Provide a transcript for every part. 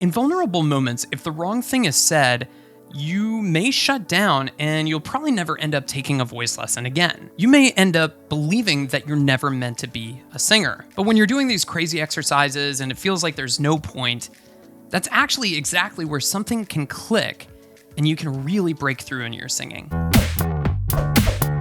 In vulnerable moments, if the wrong thing is said, you may shut down and you'll probably never end up taking a voice lesson again. You may end up believing that you're never meant to be a singer. But when you're doing these crazy exercises and it feels like there's no point, that's actually exactly where something can click and you can really break through in your singing.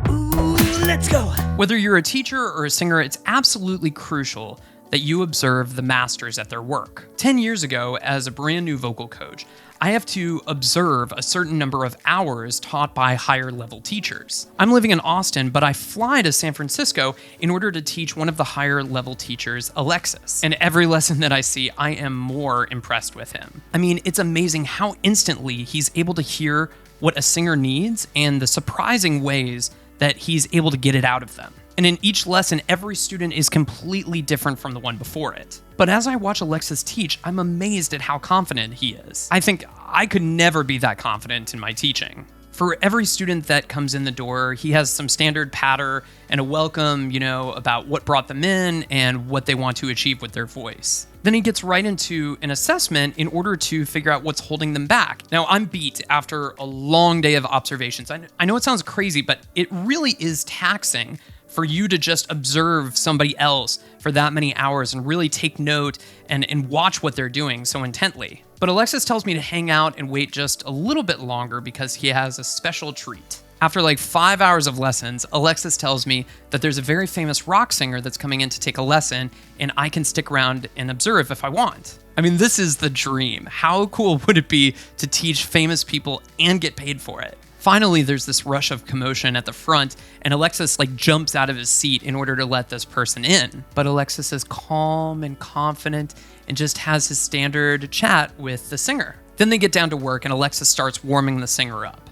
Ooh, let's go. Whether you're a teacher or a singer, it's absolutely crucial that you observe the masters at their work. 10 years ago, as a brand new vocal coach, I have to observe a certain number of hours taught by higher level teachers. I'm living in Austin, but I fly to San Francisco in order to teach one of the higher level teachers, Alexis. And every lesson that I see, I am more impressed with him. I mean, it's amazing how instantly he's able to hear what a singer needs and the surprising ways that he's able to get it out of them. And in each lesson, every student is completely different from the one before it. But as I watch Alexis teach, I'm amazed at how confident he is. I think I could never be that confident in my teaching. For every student that comes in the door, he has some standard patter and a welcome, about what brought them in and what they want to achieve with their voice. Then he gets right into an assessment in order to figure out what's holding them back. Now, I'm beat after a long day of observations. I know it sounds crazy, but it really is taxing for you to just observe somebody else for that many hours and really take note and watch what they're doing so intently. But Alexis tells me to hang out and wait just a little bit longer because he has a special treat. After like 5 hours of lessons, Alexis tells me that there's a very famous rock singer that's coming in to take a lesson, and I can stick around and observe if I want. I mean, this is the dream. How cool would it be to teach famous people and get paid for it? Finally, there's this rush of commotion at the front, and Alexis jumps out of his seat in order to let this person in. But Alexis is calm and confident and just has his standard chat with the singer. Then they get down to work, and Alexis starts warming the singer up.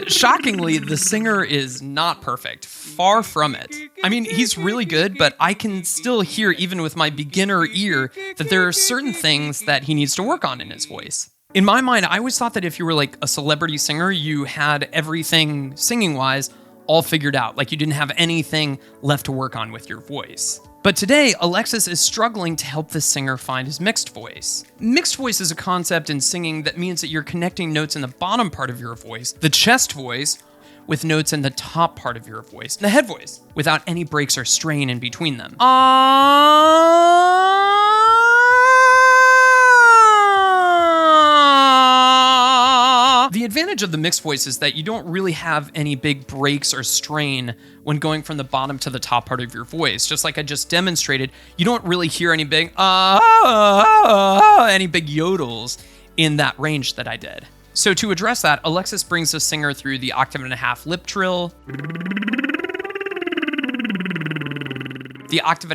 Shockingly, the singer is not perfect. Far from it. I mean, he's really good, but I can still hear, even with my beginner ear, that there are certain things that he needs to work on in his voice. In my mind, I always thought that if you were like a celebrity singer, you had everything singing-wise all figured out. Like you didn't have anything left to work on with your voice. But today, Alexis is struggling to help this singer find his mixed voice. Mixed voice is a concept in singing that means that you're connecting notes in the bottom part of your voice, the chest voice, with notes in the top part of your voice, the head voice, without any breaks or strain in between them. The advantage of the mixed voice is that you don't really have any big breaks or strain when going from the bottom to the top part of your voice. Just like I just demonstrated, you don't really hear any big any big yodels in that range that I did. So to address that, Alexis brings the singer through the 1.5 octave lip trill, the 1.5 octave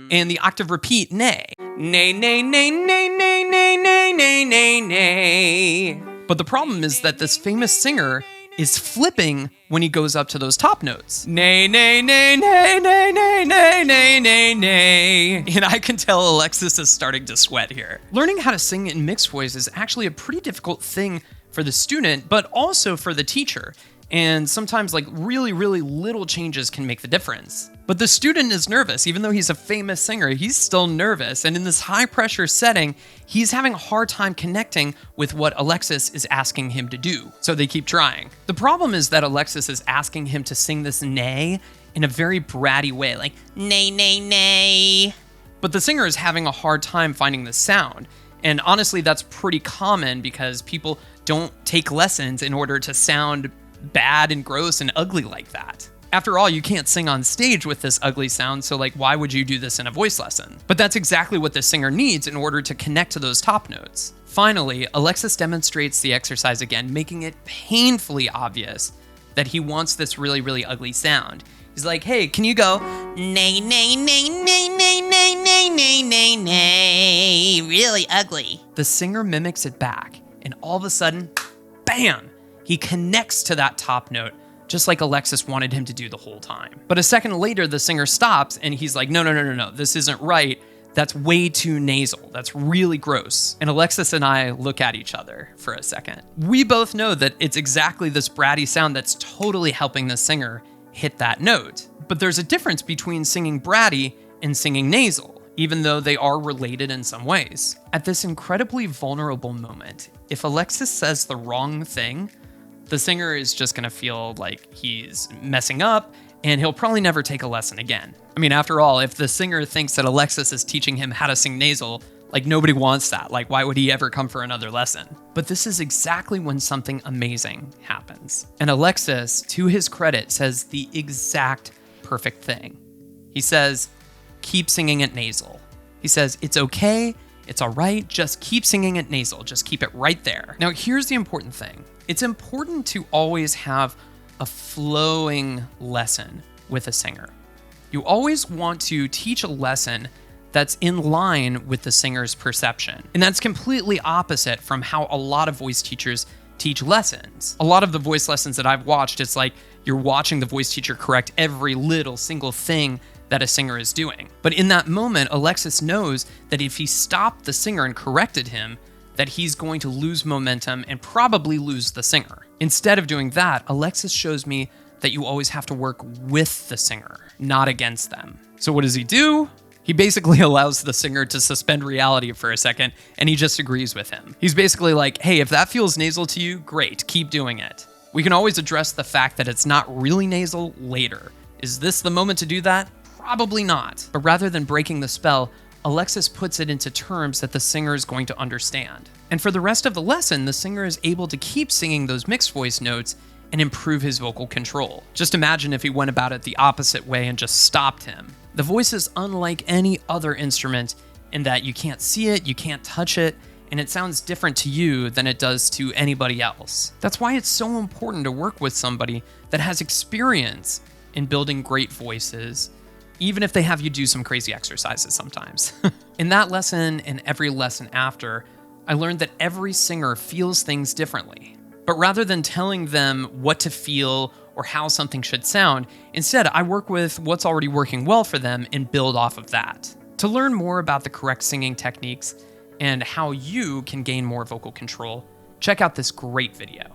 and the octave repeat nay. Nay, nay, nay, nay, nay, nay, nay, nay, nay, nay. But the problem is that this famous singer is flipping when he goes up to those top notes. Nay, nay, nay, nay, nay, nay, nay, nay, nay, nay. And I can tell Alexis is starting to sweat here. Learning how to sing in mixed voice is actually a pretty difficult thing for the student, but also for the teacher. And sometimes really, really little changes can make the difference. But the student is nervous. Even though he's a famous singer, he's still nervous. And in this high pressure setting, he's having a hard time connecting with what Alexis is asking him to do. So they keep trying. The problem is that Alexis is asking him to sing this nay in a very bratty way, like nay, nay, nay. But the singer is having a hard time finding the sound. And honestly, that's pretty common because people don't take lessons in order to sound bad and gross and ugly like that. After all, you can't sing on stage with this ugly sound, so why would you do this in a voice lesson? But that's exactly what the singer needs in order to connect to those top notes. Finally, Alexis demonstrates the exercise again, making it painfully obvious that he wants this really, really ugly sound. He's like, hey, can you go, nay, nay, nay, nay, nay, nay, nay, nay, nay, nay, really ugly. The singer mimics it back, and all of a sudden, bam! He connects to that top note, just like Alexis wanted him to do the whole time. But a second later, the singer stops and he's like, no, this isn't right. That's way too nasal. That's really gross. And Alexis and I look at each other for a second. We both know that it's exactly this bratty sound that's totally helping the singer hit that note. But there's a difference between singing bratty and singing nasal, even though they are related in some ways. At this incredibly vulnerable moment, if Alexis says the wrong thing, the singer is just gonna feel like he's messing up, and he'll probably never take a lesson again. I mean, after all, if the singer thinks that Alexis is teaching him how to sing nasal, like nobody wants that. Like, why would he ever come for another lesson? But this is exactly when something amazing happens. And Alexis, to his credit, says the exact perfect thing. He says, keep singing it nasal. He says, it's okay, it's all right, just keep singing it nasal, just keep it right there. Now, here's the important thing. It's important to always have a flowing lesson with a singer. You always want to teach a lesson that's in line with the singer's perception. And that's completely opposite from how a lot of voice teachers teach lessons. A lot of the voice lessons that I've watched, it's like you're watching the voice teacher correct every little single thing that a singer is doing. But in that moment, Alexis knows that if he stopped the singer and corrected him, that he's going to lose momentum and probably lose the singer. Instead of doing that, Alexis shows me that you always have to work with the singer, not against them. So what does he do? He basically allows the singer to suspend reality for a second, and he just agrees with him. He's basically like, hey, if that feels nasal to you, great, keep doing it. We can always address the fact that it's not really nasal later. Is this the moment to do that? Probably not. But rather than breaking the spell, Alexis puts it into terms that the singer is going to understand. And for the rest of the lesson, the singer is able to keep singing those mixed voice notes and improve his vocal control. Just imagine if he went about it the opposite way and just stopped him. The voice is unlike any other instrument in that you can't see it, you can't touch it, and it sounds different to you than it does to anybody else. That's why it's so important to work with somebody that has experience in building great voices, even if they have you do some crazy exercises sometimes. In that lesson and every lesson after, I learned that every singer feels things differently. But rather than telling them what to feel or how something should sound, instead I work with what's already working well for them and build off of that. To learn more about the correct singing techniques and how you can gain more vocal control, check out this great video.